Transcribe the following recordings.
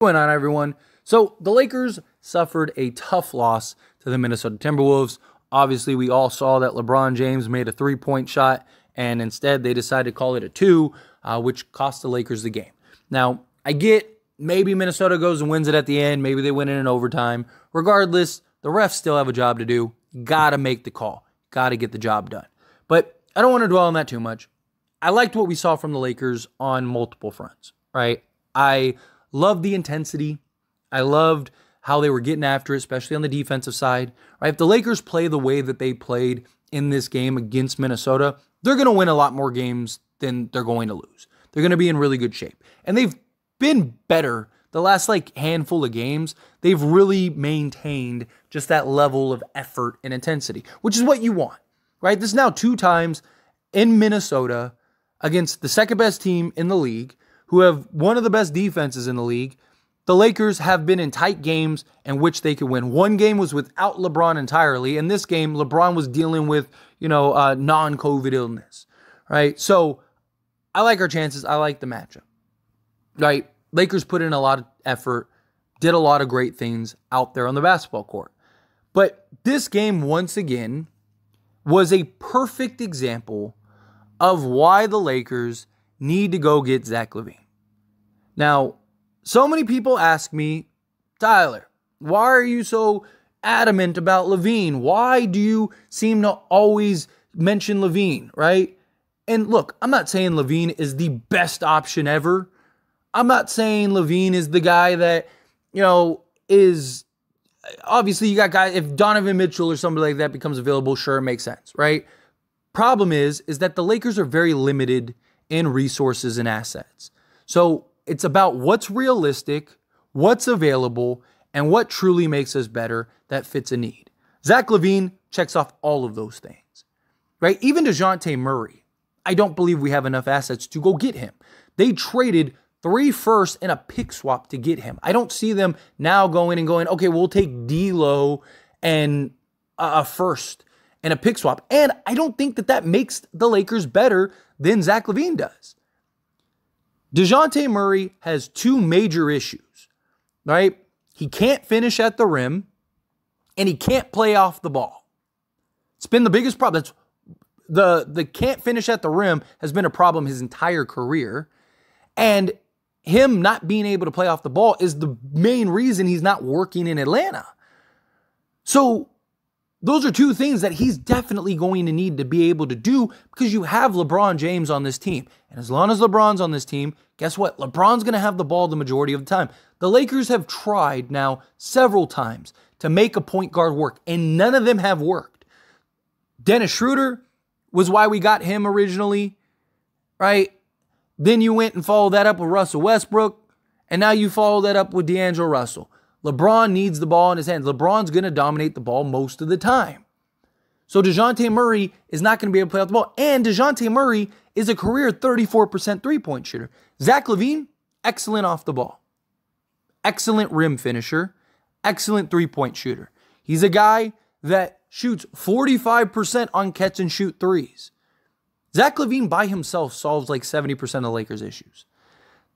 What's going on, everyone? So the Lakers suffered a tough loss to the Minnesota Timberwolves. Obviously, we all saw that LeBron James made a three-point shot, and instead they decided to call it a two, which cost the Lakers the game. Now, I get maybe Minnesota goes and wins it at the end. Maybe they win it in overtime. Regardless, the refs still have a job to do. Got to make the call. Got to get the job done. But I don't want to dwell on that too much. I liked what we saw from the Lakers on multiple fronts, right? I loved the intensity. I loved how they were getting after it, especially on the defensive side. Right? If the Lakers play the way that they played in this game against Minnesota, they're going to win a lot more games than they're going to lose. They're going to be in really good shape. And they've been better the last handful of games. They've really maintained just that level of effort and intensity, which is what you want, right? This is now 2 times in Minnesota against the second best team in the league, who have one of the best defenses in the league. The Lakers have been in tight games in which they could win. One game was without LeBron entirely. In this game, LeBron was dealing with, non-COVID illness, right? So I like our chances. I like the matchup, right? Lakers put in a lot of effort, did a lot of great things out there on the basketball court. But this game, once again, was a perfect example of why the Lakers need to go get Zach Lavine. Now, so many people ask me, Tyler, why are you so adamant about LaVine? Why do you seem to always mention LaVine, right? And look, I'm not saying LaVine is the best option ever. I'm not saying LaVine is the guy that, is obviously you got guys, if Donovan Mitchell or somebody like that becomes available, sure, it makes sense, right? Problem is that the Lakers are very limited in resources and assets. So it's about what's realistic, what's available, and what truly makes us better that fits a need. Zach Lavine checks off all of those things, right? Even DeJounte Murray, I don't believe we have enough assets to go get him. They traded 3 firsts and a pick swap to get him. I don't see them now going, okay, we'll take D'Lo and a first and a pick swap. And I don't think that makes the Lakers better than Zach Lavine does. DeJounte Murray has 2 major issues, right? He can't finish at the rim, and he can't play off the ball. It's been the biggest problem. The can't finish at the rim has been a problem his entire career, and him not being able to play off the ball is the main reason he's not working in Atlanta. So those are 2 things that he's definitely going to need to be able to do because you have LeBron James on this team. And as long as LeBron's on this team, guess what? LeBron's going to have the ball the majority of the time. The Lakers have tried now several times to make a point guard work, and none of them have worked. Dennis Schroeder was why we got him originally, right? Then you went and followed that up with Russell Westbrook, and now you follow that up with D'Angelo Russell. LeBron needs the ball in his hands. LeBron's going to dominate the ball most of the time. So DeJounte Murray is not going to be able to play off the ball. And DeJounte Murray is a career 34% three-point shooter. Zach Lavine, excellent off the ball. Excellent rim finisher. Excellent three-point shooter. He's a guy that shoots 45% on catch and shoot threes. Zach Lavine by himself solves 70% of the Lakers' issues.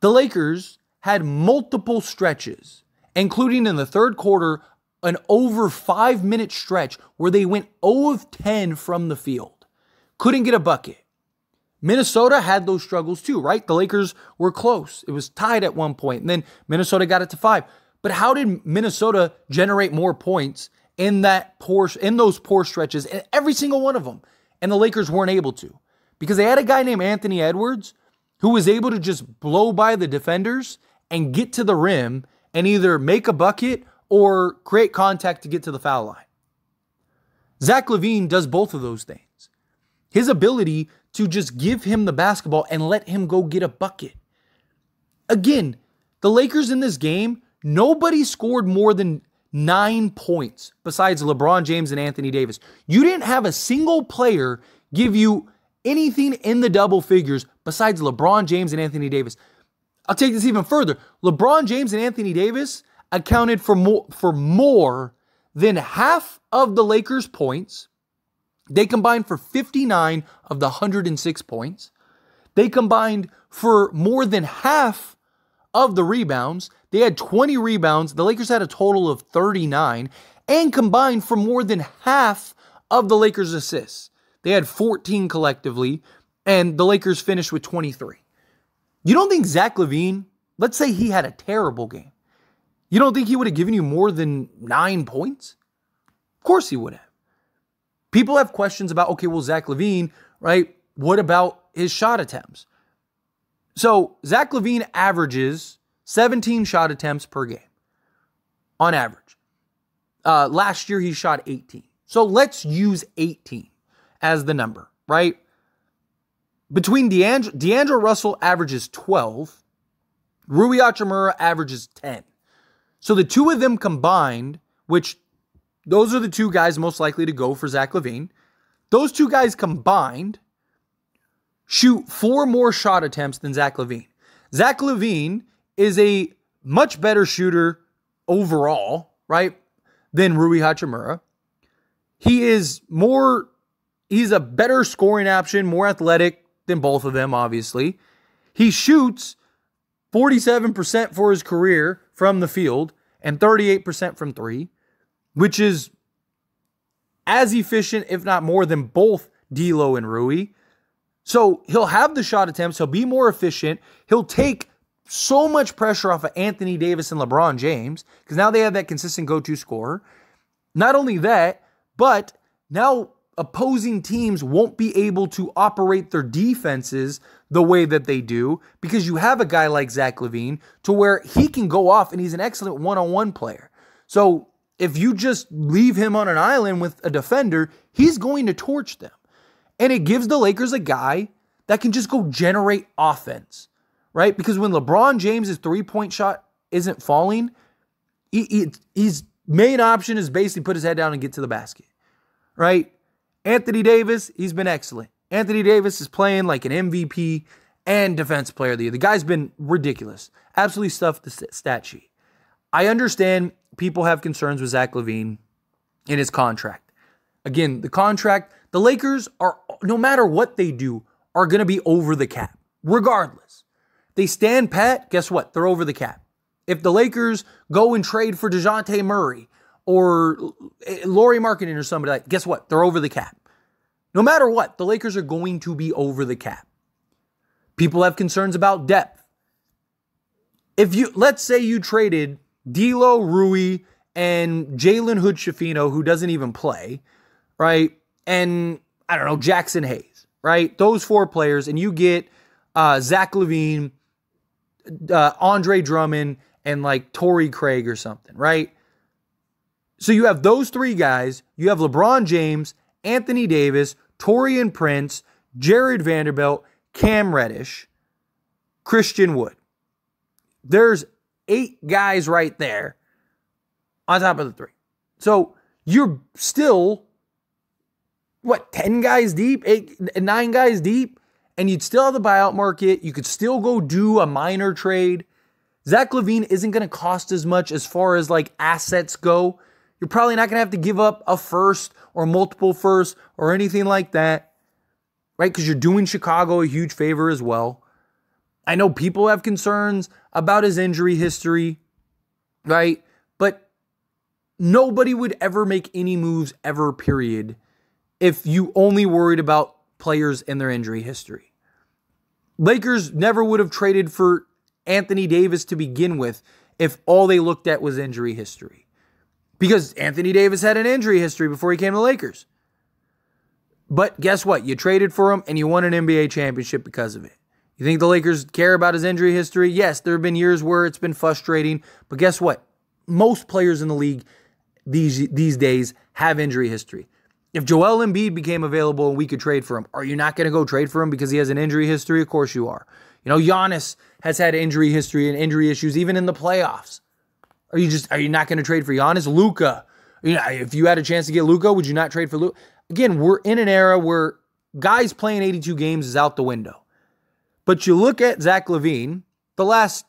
The Lakers had multiple stretches, including in the third quarter, an over 5-minute stretch where they went 0 of 10 from the field. Couldn't get a bucket. Minnesota had those struggles too, right? The Lakers were close. It was tied at one point, and then Minnesota got it to 5. But how did Minnesota generate more points in those poor stretches, in every single one of them? And the Lakers weren't able to. Because they had a guy named Anthony Edwards who was able to just blow by the defenders and get to the rim and either make a bucket or create contact to get to the foul line. Zach Lavine does both of those things. His ability to just give him the basketball and let him go get a bucket. Again, the Lakers in this game, nobody scored more than 9 points besides LeBron James and Anthony Davis. You didn't have a single player give you anything in the double figures besides LeBron James and Anthony Davis. I'll take this even further. LeBron James and Anthony Davis accounted for more than half of the Lakers' points. They combined for 59 of the 106 points. They combined for more than half of the rebounds. They had 20 rebounds. The Lakers had a total of 39 and combined for more than half of the Lakers' assists. They had 14 collectively, and the Lakers finished with 23. You don't think Zach Lavine, let's say he had a terrible game, you don't think he would have given you more than 9 points? Of course he would have. People have questions about, okay, well, Zach Lavine, right? What about his shot attempts? So Zach Lavine averages 17 shot attempts per game on average. Last year, he shot 18. So let's use 18 as the number, right? Between D'Angelo Russell averages 12, Rui Hachimura averages 10. So the two of them combined, which those are the two guys most likely to go for Zach Lavine, those two guys combined shoot 4 more shot attempts than Zach Lavine. Zach Lavine is a much better shooter overall, right, than Rui Hachimura. He's a better scoring option, more athletic than both of them, obviously. He shoots 47% for his career from the field and 38% from three, which is as efficient, if not more, than both D'Lo and Rui. So he'll have the shot attempts. He'll be more efficient. He'll take so much pressure off of Anthony Davis and LeBron James because now they have that consistent go-to scorer. Not only that, but now opposing teams won't be able to operate their defenses the way that they do because you have a guy like Zach Lavine to where he can go off and he's an excellent one-on-one player. So if you just leave him on an island with a defender, he's going to torch them. And it gives the Lakers a guy that can just go generate offense, right? Because when LeBron James' three-point shot isn't falling, his main option is basically put his head down and get to the basket, right? Anthony Davis, he's been excellent. Anthony Davis is playing like an MVP and Defensive Player of the Year. The guy's been ridiculous. Absolutely stuffed the stat sheet. I understand people have concerns with Zach Lavine in his contract. Again, the contract, the Lakers are, no matter what they do, are going to be over the cap, regardless. They stand pat, guess what? They're over the cap. If the Lakers go and trade for DeJounte Murray or Lauri Markkanen or somebody like, guess what? They're over the cap. No matter what, the Lakers are going to be over the cap. People have concerns about depth. Let's say you traded D'Lo, Rui, and Jalen Hood-Schifino, who doesn't even play, right? And, I don't know, Jackson Hayes, right? Those 4 players, and you get Zach Lavine, Andre Drummond, and like Torrey Craig or something, right? So you have those 3 guys. You have LeBron James, Anthony Davis, Taurean Prince, Jared Vanderbilt, Cam Reddish, Christian Wood. There's 8 guys right there on top of the 3. So you're still, 10 guys deep, 9 guys deep, and you'd still have the buyout market. You could still go do a minor trade. Zach Lavine isn't going to cost as much as far as like assets go. You're probably not going to have to give up a first or multiple firsts or anything like that, right? Because you're doing Chicago a huge favor as well. I know people have concerns about his injury history, right? But nobody would ever make any moves ever, period, if you only worried about players and their injury history. Lakers never would have traded for Anthony Davis to begin with if all they looked at was injury history. Because Anthony Davis had an injury history before he came to the Lakers. But guess what? You traded for him and you won an NBA championship because of it. You think the Lakers care about his injury history? Yes, there have been years where it's been frustrating. But guess what? Most players in the league these days have injury history. If Joel Embiid became available and we could trade for him, are you not going to go trade for him because he has an injury history? Of course you are. You know, Giannis has had injury history and injury issues even in the playoffs. Are you not going to trade for Giannis? Luka. If you had a chance to get Luka, would you not trade for Luka? Again, we're in an era where guys playing 82 games is out the window. But you look at Zach Lavine, the last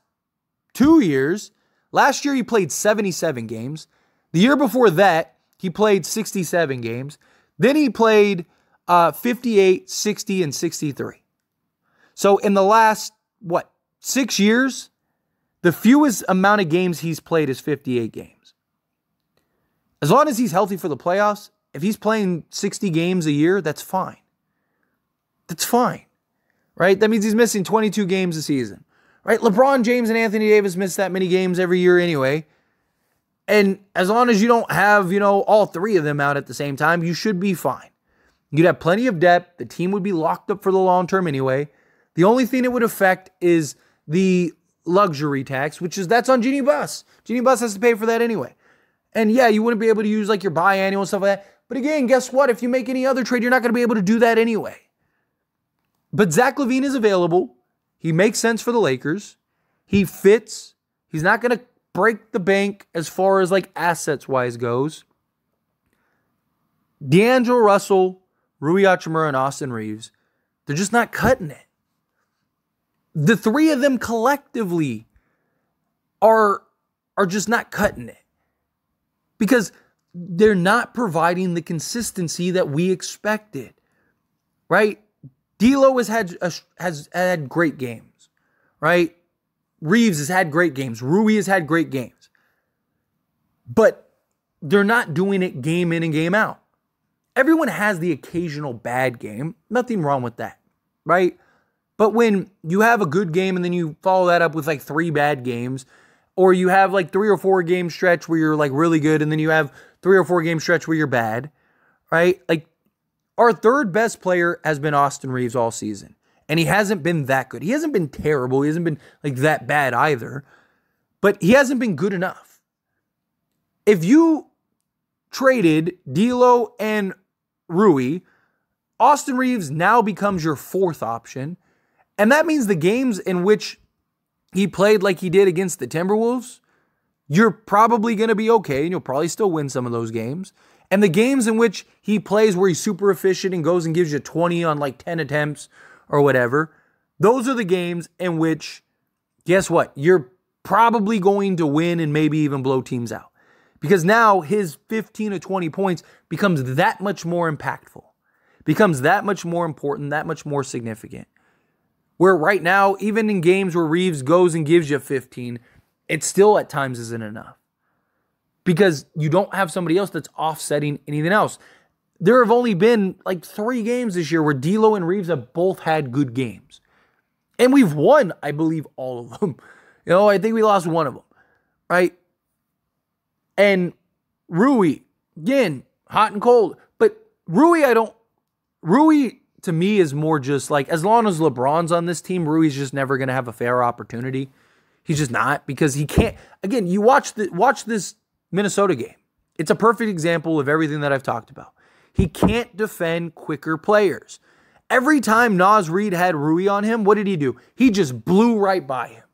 2 years, last year he played 77 games. The year before that, he played 67 games. Then he played 58, 60, and 63. So in the last, 6 years, The fewest amount of games he's played is 58 games. As long as he's healthy for the playoffs, if he's playing 60 games a year, that's fine. That's fine, right? That means he's missing 22 games a season, right? LeBron James and Anthony Davis miss that many games every year anyway. And as long as you don't have, all three of them out at the same time, you should be fine. You'd have plenty of depth. The team would be locked up for the long term anyway. The only thing it would affect is the luxury tax, that's on Jeannie Buss. Jeannie Buss has to pay for that anyway. And yeah, you wouldn't be able to use like your biannual and stuff like that. But again, guess what? If you make any other trade, you're not going to be able to do that anyway. But Zach Lavine is available. He makes sense for the Lakers. He fits. He's not going to break the bank as far as like assets-wise goes. D'Angelo Russell, Rui Hachimura, and Austin Reeves, they're just not cutting it. The three of them collectively are just not cutting it. Because they're not providing the consistency that we expected, right? D'Lo has had great games, right? Reeves has had great games. Rui has had great games. But they're not doing it game in and game out. Everyone has the occasional bad game. Nothing wrong with that, right? But when you have a good game and then you follow that up with like 3 bad games, or you have like 3 or 4 game stretch where you're like really good and then you have 3 or 4 game stretch where you're bad, right? Like our third best player has been Austin Reeves all season. And he hasn't been that good. He hasn't been terrible. He hasn't been like that bad either. But he hasn't been good enough. If you traded D'Lo and Rui, Austin Reeves now becomes your 4th option. And that means the games in which he played like he did against the Timberwolves, you're probably going to be okay, and you'll probably still win some of those games. And the games in which he plays where he's super efficient and goes and gives you 20 on like 10 attempts or whatever, those are the games in which, guess what? You're probably going to win and maybe even blow teams out. Because now his 15 to 20 points becomes that much more impactful, becomes that much more important, that much more significant. Where right now, even in games where Reeves goes and gives you 15, it still at times isn't enough. Because you don't have somebody else that's offsetting anything else. There have only been like 3 games this year where D'Lo and Reeves have both had good games. And we've won, I believe, all of them. I think we lost one of them, right? And Rui, again, hot and cold. But Rui, to me, is more just like, as long as LeBron's on this team, Rui's just never going to have a fair opportunity. He's just not, because he can't. Again, you watch this Minnesota game. It's a perfect example of everything that I've talked about. He can't defend quicker players. Every time Naz Reid had Rui on him, what did he do? He just blew right by him.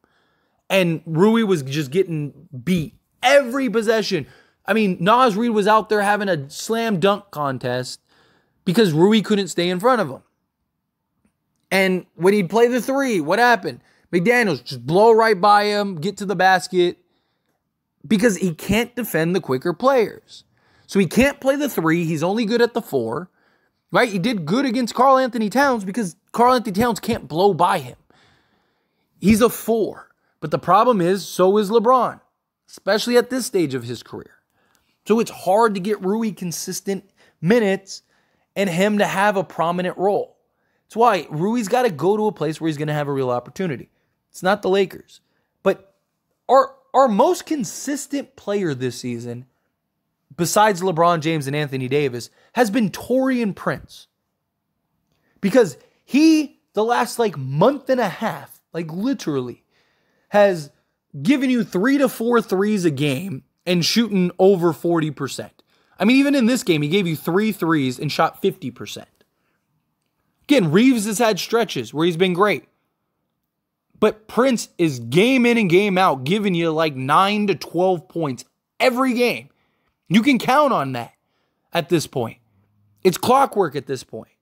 And Rui was just getting beat every possession. I mean, Naz Reid was out there having a slam dunk contest because Rui couldn't stay in front of him. And when he'd play the 3, what happened? McDaniels just blow right by him, get to the basket, because he can't defend the quicker players. So he can't play the 3. He's only good at the 4, right? He did good against Karl Anthony Towns because Karl Anthony Towns can't blow by him. He's a 4. But the problem is, so is LeBron, especially at this stage of his career. So it's hard to get Rui consistent minutes and him to have a prominent role. That's why Rui's got to go to a place where he's going to have a real opportunity. It's not the Lakers. But our most consistent player this season, besides LeBron James and Anthony Davis, has been Taurean Prince. Because he, the last month and a half, literally, has given you 3 to 4 threes a game and shooting over 40%. I mean, even in this game, he gave you 3 threes and shot 50%. Again, Reeves has had stretches where he's been great. But Prince is game in and game out giving you 9 to 12 points every game. You can count on that at this point. It's clockwork at this point.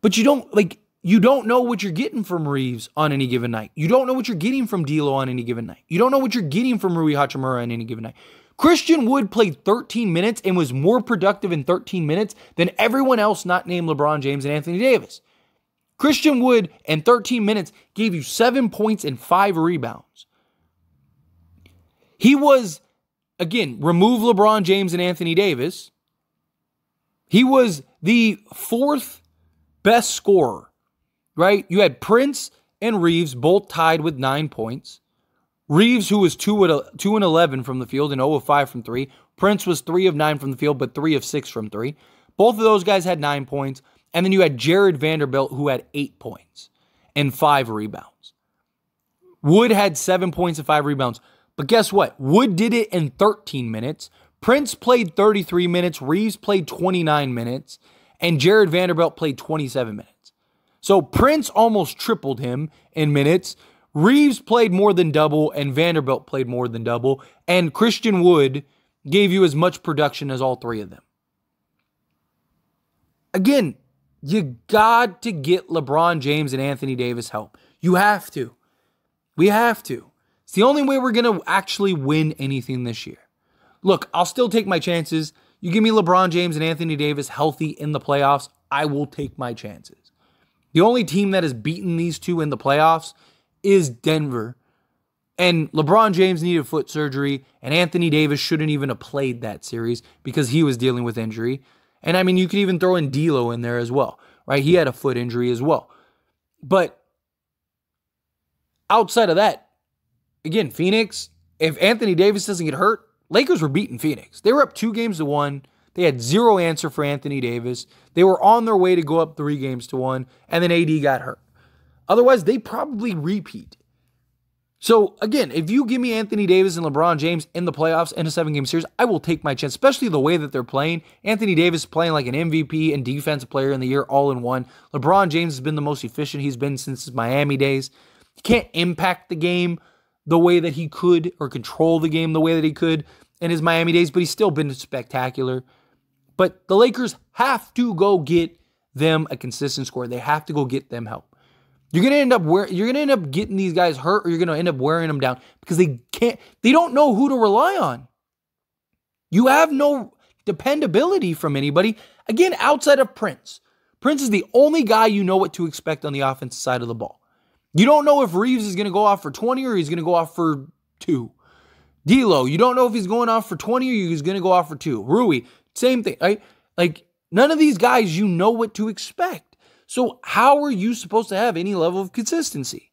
But you don't know what you're getting from Reeves on any given night. You don't know what you're getting from D'Lo on any given night. You don't know what you're getting from Rui Hachimura on any given night. Christian Wood played 13 minutes and was more productive in 13 minutes than everyone else not named LeBron James and Anthony Davis. Christian Wood in 13 minutes gave you 7 points and 5 rebounds. He was, again, remove LeBron James and Anthony Davis. He was the fourth best scorer, right? You had Prince and Reeves both tied with 9 points. Reeves, who was 2 and 11 from the field and 0 of 5 from 3. Prince was 3 of 9 from the field, but 3 of 6 from 3. Both of those guys had 9 points. And then you had Jared Vanderbilt, who had 8 points and 5 rebounds. Wood had 7 points and 5 rebounds. But guess what? Wood did it in 13 minutes. Prince played 33 minutes. Reeves played 29 minutes. And Jared Vanderbilt played 27 minutes. So Prince almost tripled him in minutes. Reeves played more than double, and Vanderbilt played more than double. And Christian Wood gave you as much production as all three of them. Again, you got to get LeBron James and Anthony Davis help. You have to. We have to. It's the only way we're going to actually win anything this year. Look, I'll still take my chances. You give me LeBron James and Anthony Davis healthy in the playoffs, I will take my chances. The only team that has beaten these two in the playoffs is Denver. And LeBron James needed foot surgery, and Anthony Davis shouldn't even have played that series because he was dealing with injury. And I mean, you could even throw in D'Lo in there as well, right? He had a foot injury as well. But outside of that, again, Phoenix, if Anthony Davis doesn't get hurt, Lakers were beating Phoenix. They were up 2-1. They had zero answer for Anthony Davis. They were on their way to go up 3-1, and then AD got hurt. Otherwise, they probably repeat. So, again, if you give me Anthony Davis and LeBron James in the playoffs in a 7-game series, I will take my chance, especially the way that they're playing. Anthony Davis is playing like an MVP and defensive player in the year all in one. LeBron James has been the most efficient he's been since his Miami days. He can't impact the game the way that he could or control the game the way that he could in his Miami days, but he's still been spectacular. But the Lakers have to go get them a consistent score. They have to go get them help. You're gonna end up getting these guys hurt, or you're gonna end up wearing them down because they don't know who to rely on. You have no dependability from anybody. Again, outside of Prince. Prince is the only guy you know what to expect on the offensive side of the ball. You don't know if Reeves is gonna go off for 20 or he's gonna go off for 2. D'Lo, you don't know if he's going off for 20 or he's gonna go off for 2. Rui, same thing, right? Like, none of these guys you know what to expect. So how are you supposed to have any level of consistency?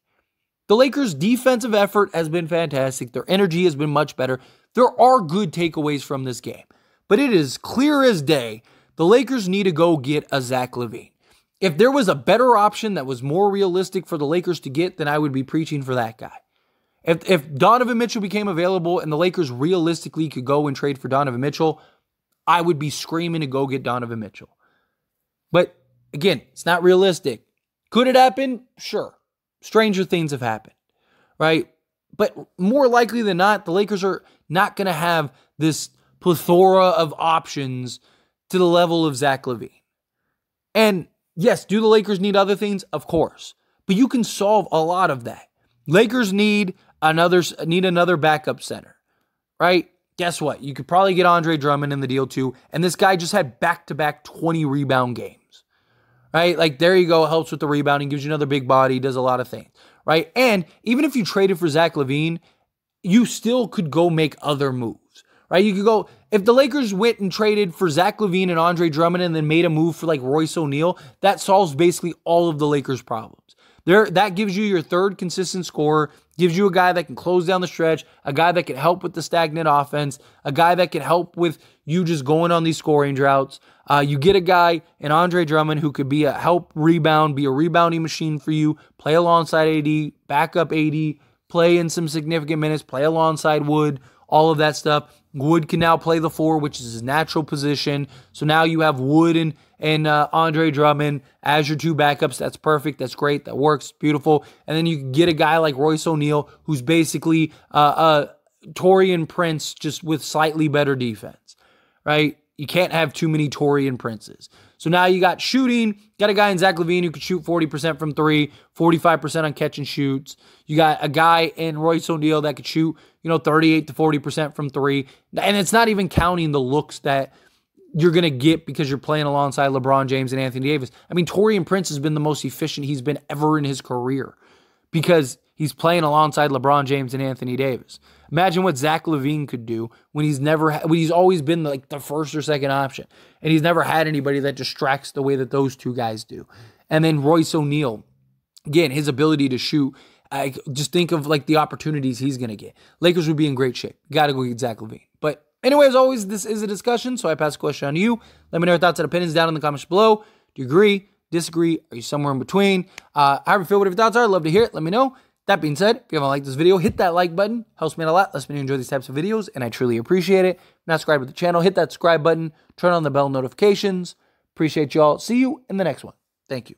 The Lakers' defensive effort has been fantastic. Their energy has been much better. There are good takeaways from this game. But it is clear as day, the Lakers need to go get a Zach Lavine. If there was a better option that was more realistic for the Lakers to get, then I would be preaching for that guy. If Donovan Mitchell became available and the Lakers realistically could go and trade for Donovan Mitchell, I would be screaming to go get Donovan Mitchell. But again, it's not realistic. Could it happen? Sure. Stranger things have happened, right? But more likely than not, the Lakers are not going to have this plethora of options to the level of Zach Lavine. And yes, do the Lakers need other things? Of course. But you can solve a lot of that. Lakers need another backup center, right? Guess what? You could probably get Andre Drummond in the deal too. And this guy just had back-to-back 20 rebound games. Right? Like, there you go. Helps with the rebounding, gives you another big body, does a lot of things. Right? And even if you traded for Zach Lavine, you still could go make other moves. Right? You could go, if the Lakers went and traded for Zach Lavine and Andre Drummond and then made a move for like Royce O'Neal, that solves basically all of the Lakers' problems. That gives you your third consistent scorer, gives you a guy that can close down the stretch, a guy that can help with the stagnant offense, a guy that can help with you just going on these scoring droughts. You get a guy in Andre Drummond who could be a help rebound, be a rebounding machine for you, play alongside AD, back up AD, play in some significant minutes, play alongside Wood, all of that stuff. Wood can now play the 4, which is his natural position. So now you have Wood and Andre Drummond as your 2 backups. That's perfect. That's great. That works. Beautiful. And then you can get a guy like Royce O'Neal, who's basically Taurean Prince, just with slightly better defense, right? You can't have too many Taurean Princes. So now you got shooting. Got a guy in Zach Lavine who could shoot 40% from 3, 45% on catch and shoots. You got a guy in Royce O'Neal that could shoot, 38 to 40% from 3. And it's not even counting the looks that you're going to get because you're playing alongside LeBron James and Anthony Davis. I mean, Taurean Prince has been the most efficient he's been ever in his career because he's playing alongside LeBron James and Anthony Davis. Imagine what Zach Lavine could do when he's always been like the first or second option, and he's never had anybody that distracts the way that those two guys do. And then Royce O'Neal, again, his ability to shoot. I just think of like the opportunities he's going to get. Lakers would be in great shape. Got to go get Zach Lavine. But anyway, as always, this is a discussion, so I pass the question on to you. Let me know your thoughts and opinions down in the comments below. Do you agree? Disagree? Are you somewhere in between? However you feel, whatever your thoughts are, I'd love to hear it. Let me know. That being said, if you haven't liked this video, hit that like button. Helps me out a lot. Lets me know you enjoy these types of videos, and I truly appreciate it. If you're not subscribed to the channel, hit that subscribe button. Turn on the bell notifications. Appreciate y'all. See you in the next one. Thank you.